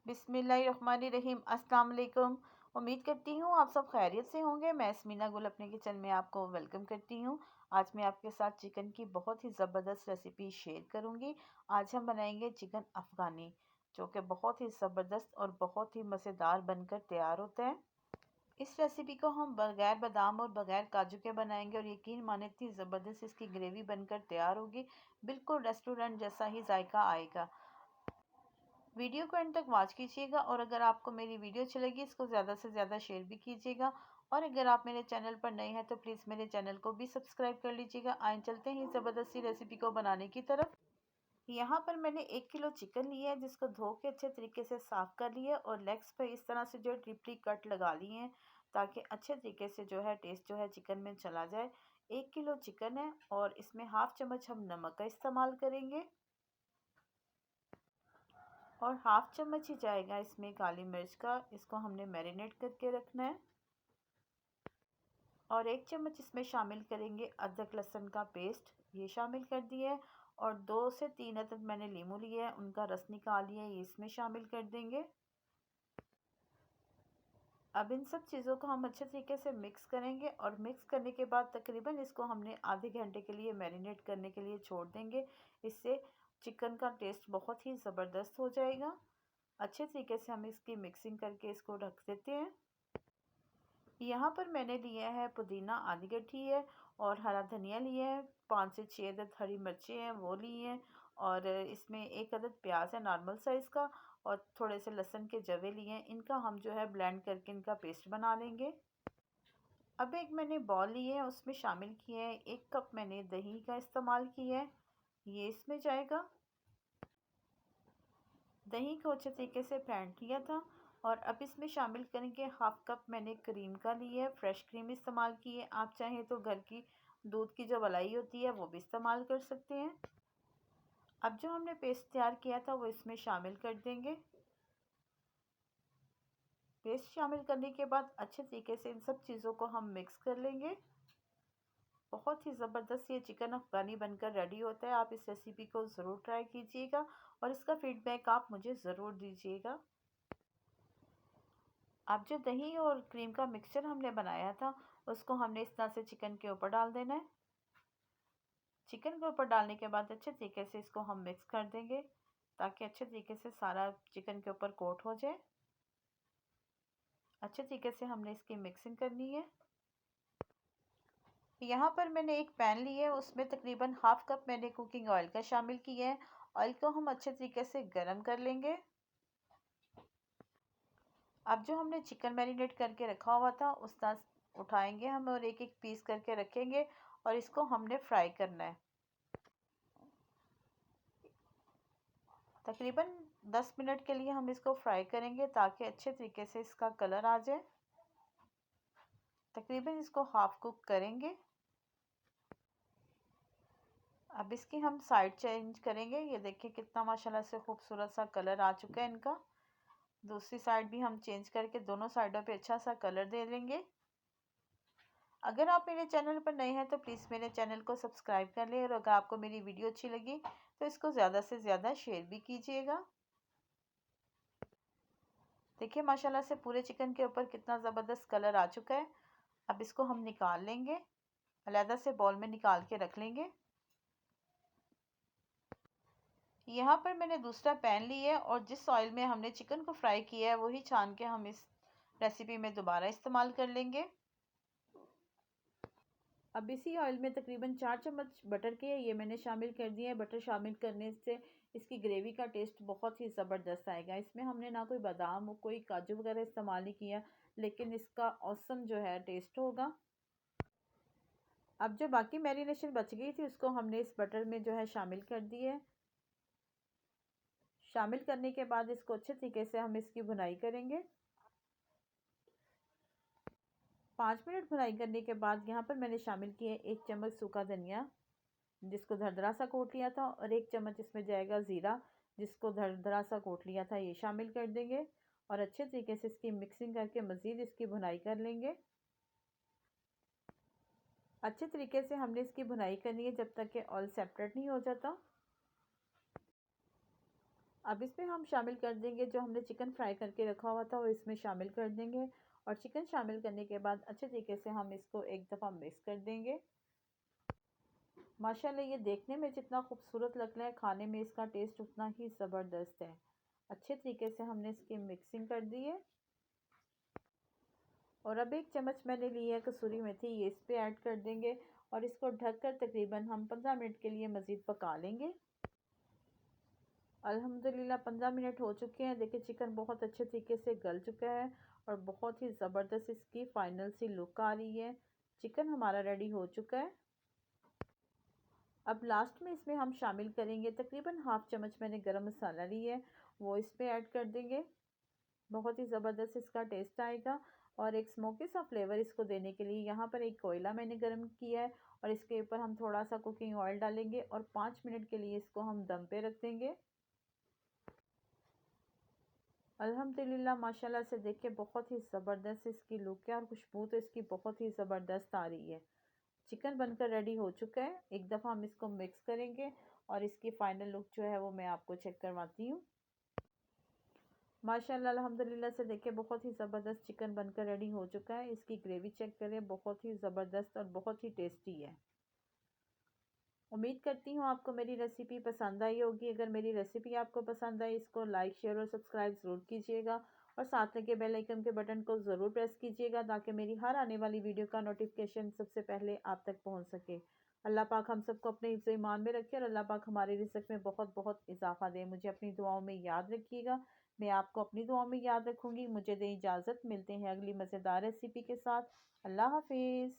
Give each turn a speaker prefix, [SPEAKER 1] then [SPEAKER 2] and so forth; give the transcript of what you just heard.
[SPEAKER 1] बिस्मिल्लाहिर्रहमानिर्रहीम। अस्सलाम वालेकुम। उम्मीद करती हूँ आप सब खैरियत से होंगे। मैं यस्मीना गुल अपने किचन में आपको वेलकम करती हूँ। आज मैं आपके साथ चिकन की बहुत ही ज़बरदस्त रेसिपी शेयर करूँगी। आज हम बनाएंगे चिकन अफ़गानी, जो कि बहुत ही ज़बरदस्त और बहुत ही मज़ेदार बनकर तैयार होता है। इस रेसिपी को हम बगैर बादाम और बगैर काजू के बनाएंगे और यकीन माने इतनी ज़बरदस्त इसकी ग्रेवी बनकर तैयार होगी, बिल्कुल रेस्टोरेंट जैसा ही जायका आएगा। वीडियो को एंड तक वॉच कीजिएगा और अगर आपको मेरी वीडियो अच्छी लगी इसको ज़्यादा से ज़्यादा शेयर भी कीजिएगा। और अगर आप मेरे चैनल पर नए हैं तो प्लीज़ मेरे चैनल को भी सब्सक्राइब कर लीजिएगा। आए चलते हैं ज़बरदस्ती रेसिपी को बनाने की तरफ। यहाँ पर मैंने 1 किलो चिकन लिया है, जिसको धो के अच्छे तरीके से साफ़ कर लिया और लेग्स पे इस तरह से जो है ट्रिपली कट लगा लिए हैं, ताकि अच्छे तरीके से जो है टेस्ट जो है चिकन में चला जाए। 1 किलो चिकन है और इसमें हाफ चम्मच हम नमक का इस्तेमाल करेंगे और हाफ चम्मच ही जाएगा इसमें काली मिर्च का। इसको हमने मैरिनेट करके रखना है। और 1 चम्मच इसमें शामिल करेंगे अदरक लहसुन का पेस्ट, ये शामिल कर दिया है। और 2 से 3 अदरक मैंने लीमू लिया है, उनका रस निकाल लिया है, ये इसमें शामिल कर देंगे। अब इन सब चीज़ों को हम अच्छे तरीके से मिक्स करेंगे और मिक्स करने के बाद तकरीबन इसको हमने आधे घंटे के लिए मैरिनेट करने के लिए छोड़ देंगे। इससे चिकन का टेस्ट बहुत ही ज़बरदस्त हो जाएगा। अच्छे तरीके से हम इसकी मिक्सिंग करके इसको रख देते हैं। यहाँ पर मैंने लिया है पुदीना आधी गड्ठी है और हरा धनिया लिया है, 5 से 6 अदद हरी मिर्चें हैं वो ली हैं। और इसमें 1 अदद प्याज है नॉर्मल साइज़ का और थोड़े से लहसुन के जवे लिए हैं। इनका हम जो है ब्लेंड करके इनका पेस्ट बना लेंगे। अब एक मैंने बॉल लिए है, उसमें शामिल किया है 1 कप मैंने दही का इस्तेमाल किया है, ये इसमें जाएगा। दही को अच्छे तरीके से फेंट लिया था। और अब इसमें शामिल करेंगे हाफ कप मैंने क्रीम का लिया है, फ्रेश क्रीम इस्तेमाल की है। आप चाहें तो घर की दूध की जो मलाई होती है वो भी इस्तेमाल कर सकते हैं। अब जो हमने पेस्ट तैयार किया था वो इसमें शामिल कर देंगे। पेस्ट शामिल करने के बाद अच्छे तरीके से इन सब चीज़ों को हम मिक्स कर लेंगे। बहुत ही ज़बरदस्त ये चिकन अफ़गानी बनकर रेडी होता है। आप इस रेसिपी को ज़रूर ट्राई कीजिएगा और इसका फीडबैक आप मुझे ज़रूर दीजिएगा। अब जो दही और क्रीम का मिक्सचर हमने बनाया था उसको हमने इस तरह से चिकन के ऊपर डाल देना है। चिकन के ऊपर डालने के बाद अच्छे तरीके से इसको हम मिक्स कर देंगे, ताकि अच्छे तरीके से सारा चिकन के ऊपर कोट हो जाए। अच्छे तरीके से हमने इसकी मिक्सिंग करनी है। यहाँ पर मैंने एक पैन लिया है, उसमें तकरीबन हाफ कप मैंने कुकिंग ऑयल का शामिल किया है। ऑयल को हम अच्छे तरीके से गर्म कर लेंगे। अब जो हमने चिकन मैरिनेट करके रखा हुआ था उसका उठाएंगे हम और एक एक पीस करके रखेंगे और इसको हमने फ्राई करना है। तकरीबन 10 मिनट के लिए हम इसको फ्राई करेंगे, ताकि अच्छे तरीके से इसका कलर आ जाए। तकरीबन इसको हाफ कुक करेंगे। अब इसकी हम साइड चेंज करेंगे। ये देखिए कितना माशाल्लाह से खूबसूरत सा कलर आ चुका है इनका। दूसरी साइड भी हम चेंज करके दोनों साइडों पे अच्छा सा कलर दे देंगे। अगर आप मेरे चैनल पर नए हैं तो प्लीज़ मेरे चैनल को सब्सक्राइब कर लें और अगर आपको मेरी वीडियो अच्छी लगी तो इसको ज़्यादा से ज़्यादा शेयर भी कीजिएगा। देखिए माशाल्लाह से पूरे चिकन के ऊपर कितना ज़बरदस्त कलर आ चुका है। अब इसको हम निकाल लेंगे, अलहदा से बॉल में निकाल के रख लेंगे। यहाँ पर मैंने दूसरा पैन लिया है और जिस ऑयल में हमने चिकन को फ्राई किया है वही छान के हम इस रेसिपी में दोबारा इस्तेमाल कर लेंगे। अब इसी ऑयल में तकरीबन 4 चम्मच बटर के ये मैंने शामिल कर दिया है। बटर शामिल करने से इसकी ग्रेवी का टेस्ट बहुत ही ज़बरदस्त आएगा। इसमें हमने ना कोई बादाम कोई काजू वगैरह इस्तेमाल नहीं किया, लेकिन इसका औसम जो है टेस्ट होगा। अब जो बाकी मैरिनेशन बच गई थी उसको हमने इस बटर में जो है शामिल कर दी है। शामिल करने के बाद इसको अच्छे तरीके से हम इसकी भुनाई करेंगे। 5 मिनट भुनाई करने के बाद यहाँ पर मैंने शामिल किया 1 चम्मच सूखा धनिया, जिसको धरधरा सा कोट लिया था, और 1 चम्मच इसमें जाएगा ज़ीरा, जिसको धरधरा सा कोट लिया था, ये शामिल कर देंगे। और अच्छे तरीके से इसकी मिक्सिंग करके मज़ीद इसकी भुनाई कर लेंगे। अच्छे तरीके से हमने इसकी भुनाई करनी है जब तक कि ऑयल सेपरेट नहीं हो जाता। अब इसमें हम शामिल कर देंगे जो हमने चिकन फ्राई करके रखा हुआ था, वो इसमें शामिल कर देंगे। और चिकन शामिल करने के बाद अच्छे तरीके से हम इसको एक दफ़ा मिक्स कर देंगे। माशाल्लाह ये देखने में जितना खूबसूरत लग रहा है, खाने में इसका टेस्ट उतना ही ज़बरदस्त है। अच्छे तरीके से हमने इसकी मिक्सिंग कर दी है। और अब 1 चम्मच मैंने ली है कसूरी मेथी, ये इस पे ऐड कर देंगे और इसको ढककर तकरीबन हम 15 मिनट के लिए मज़ीद पका लेंगे। अल्हम्दुलिल्लाह 15 मिनट हो चुके हैं। देखिए चिकन बहुत अच्छे तरीके से गल चुका है और बहुत ही ज़बरदस्त इसकी फाइनल सी लुक आ रही है। चिकन हमारा रेडी हो चुका है। अब लास्ट में इसमें हम शामिल करेंगे तकरीबन हाफ चम्मच मैंने गरम मसाला ली है, वो इस पे ऐड कर देंगे। बहुत ही ज़बरदस्त इसका टेस्ट आएगा। और एक स्मोकी सा फ्लेवर इसको देने के लिए यहाँ पर एक कोयला मैंने गरम किया है और इसके ऊपर हम थोड़ा सा कुकिंग ऑयल डालेंगे और 5 मिनट के लिए इसको हम दम पे रख देंगे। अल्हम्दुलिल्लाह माशाल्लाह से देखिए बहुत ही ज़बरदस्त इसकी लुक है और खुशबू तो इसकी बहुत ही ज़बरदस्त आ रही है। चिकन बनकर रेडी हो चुका है। एक दफ़ा हम इसको मिक्स करेंगे और इसकी फाइनल लुक जो है वो मैं आपको चेक करवाती हूँ। माशाल्लाह अल्हम्दुलिल्लाह से देखिए बहुत ही ज़बरदस्त चिकन बनकर रेडी हो चुका है। इसकी ग्रेवी चेक करें, बहुत ही ज़बरदस्त और बहुत ही टेस्टी है। उम्मीद करती हूँ आपको मेरी रेसिपी पसंद आई होगी। अगर मेरी रेसिपी आपको पसंद आई, इसको लाइक शेयर और सब्सक्राइब ज़रूर कीजिएगा और साथ लगे बेल आइकन के बटन को ज़रूर प्रेस कीजिएगा ताकि मेरी हर आने वाली वीडियो का नोटिफिकेशन सबसे पहले आप तक पहुँच सके। अल्लाह पाक हम सबको अपने हिफ्ज़ ईमान में रखे और अल्लाह पाक हमारे रिज़्क़ में बहुत बहुत इजाफ़ा दे। मुझे अपनी दुआओं में याद रखिएगा। मैं आपको अपनी दुआओं में याद रखूँगी। मुझे दें इजाज़त, मिलते हैं अगली मज़ेदार रेसिपी के साथ। अल्लाह हाफ़िज़।